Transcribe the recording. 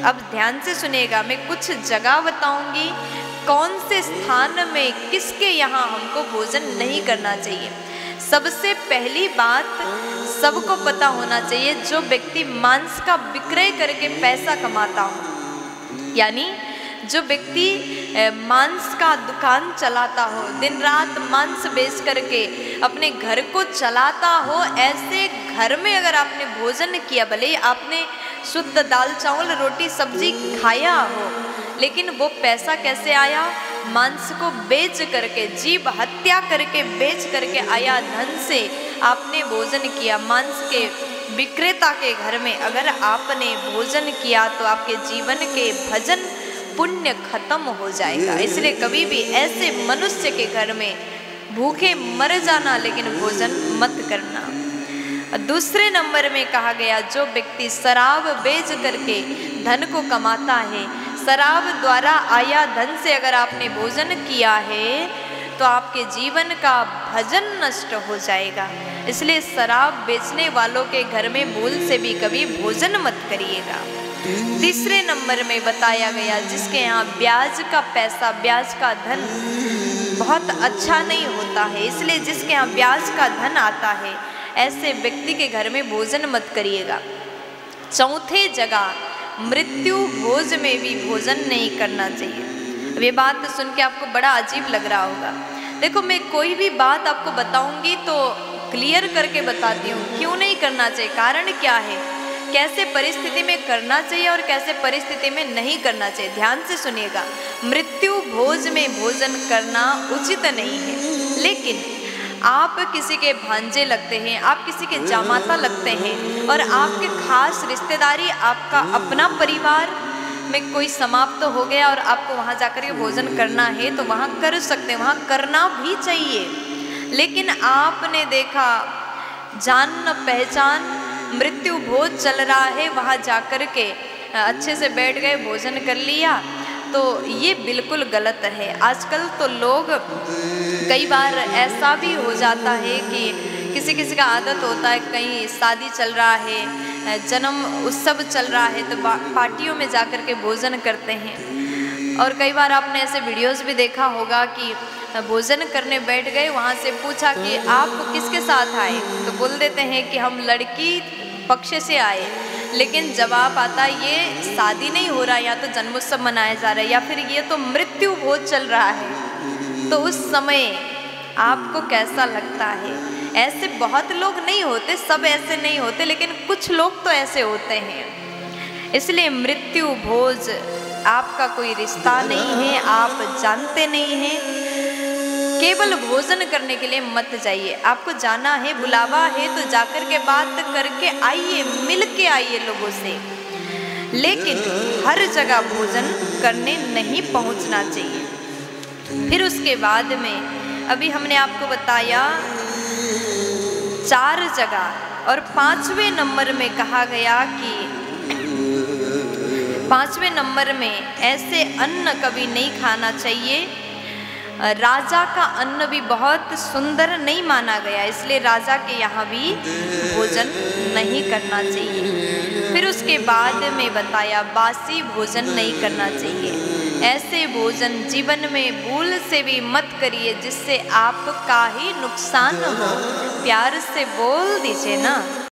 अब ध्यान से सुनिएगा, मैं कुछ जगह बताऊंगी कौन से स्थान में किसके यहाँ हमको भोजन नहीं करना चाहिए। सबसे पहली बात सबको पता होना चाहिए, जो व्यक्ति मांस का विक्रय करके पैसा कमाता हो, यानी जो व्यक्ति मांस का दुकान चलाता हो, दिन रात मांस बेच करके अपने घर को चलाता हो, ऐसे घर में अगर आपने भोजन किया, भले ही आपने शुद्ध दाल चावल रोटी सब्जी खाया हो, लेकिन वो पैसा कैसे आया? मांस को बेच करके, जीव हत्या करके बेच करके आया धन से आपने भोजन किया। मांस के विक्रेता के घर में अगर आपने भोजन किया तो आपके जीवन के भजन पुण्य खत्म हो जाएगा। इसलिए कभी भी ऐसे मनुष्य के घर में भूखे मर जाना, लेकिन भोजन मत करना। दूसरे नंबर में कहा गया, जो व्यक्ति शराब बेच करके धन को कमाता है, शराब द्वारा आया धन से अगर आपने भोजन किया है तो आपके जीवन का भजन नष्ट हो जाएगा। इसलिए शराब बेचने वालों के घर में भूल से भी कभी भोजन मत करिएगा। तीसरे नंबर में बताया गया, जिसके यहाँ ब्याज का पैसा, ब्याज का धन बहुत अच्छा नहीं होता है, इसलिए जिसके यहाँ ब्याज का धन आता है, ऐसे व्यक्ति के घर में भोजन मत करिएगा। चौथे जगह, मृत्यु भोज में भी भोजन नहीं करना चाहिए। अब ये बात सुन के आपको बड़ा अजीब लग रहा होगा। देखो, मैं कोई भी बात आपको बताऊंगी तो क्लियर करके बताती हूँ क्यों नहीं करना चाहिए, कारण क्या है, कैसे परिस्थिति में करना चाहिए और कैसे परिस्थिति में नहीं करना चाहिए। ध्यान से सुनिएगा, मृत्यु भोज में भोजन करना उचित नहीं है, लेकिन आप किसी के भांजे लगते हैं, आप किसी के जामाता लगते हैं और आपके खास रिश्तेदारी, आपका अपना परिवार में कोई समाप्त हो गया और आपको वहाँ जाकर के भोजन करना है तो वहाँ कर सकते हैं, वहाँ करना भी चाहिए। लेकिन आपने देखा जान न पहचान मृत्यु भोज चल रहा है, वहाँ जाकर के अच्छे से बैठ गए, भोजन कर लिया, तो ये बिल्कुल गलत है। आजकल तो लोग, कई बार ऐसा भी हो जाता है कि किसी किसी का आदत होता है, कहीं शादी चल रहा है, जन्म उत्सव चल रहा है, तो पार्टियों में जाकर के भोजन करते हैं। और कई बार आपने ऐसे वीडियोस भी देखा होगा कि भोजन करने बैठ गए, वहाँ से पूछा कि आप किसके साथ आए, तो बोल देते हैं कि हम लड़की पक्ष से आए, लेकिन जवाब आता ये शादी नहीं हो रहा, या तो जन्मोत्सव मनाया जा रहा है, या फिर ये तो मृत्यु भोज चल रहा है। तो उस समय आपको कैसा लगता है? ऐसे बहुत लोग नहीं होते, सब ऐसे नहीं होते, लेकिन कुछ लोग तो ऐसे होते हैं। इसलिए मृत्यु भोज आपका कोई रिश्ता नहीं है, आप जानते नहीं हैं, केवल भोजन करने के लिए मत जाइए। आपको जाना है, बुलावा है, तो जाकर के बात करके आइए, मिल के आइए लोगों से, लेकिन हर जगह भोजन करने नहीं पहुंचना चाहिए। फिर उसके बाद में अभी हमने आपको बताया 4 जगह, और 5वें नंबर में कहा गया कि 5वें नंबर में ऐसे अन्न कभी नहीं खाना चाहिए। राजा का अन्न भी बहुत सुंदर नहीं माना गया, इसलिए राजा के यहाँ भी भोजन नहीं करना चाहिए। फिर उसके बाद में बताया बासी भोजन नहीं करना चाहिए। ऐसे भोजन जीवन में भूल से भी मत करिए जिससे आपका ही नुकसान हो। प्यार से बोल दीजिए ना।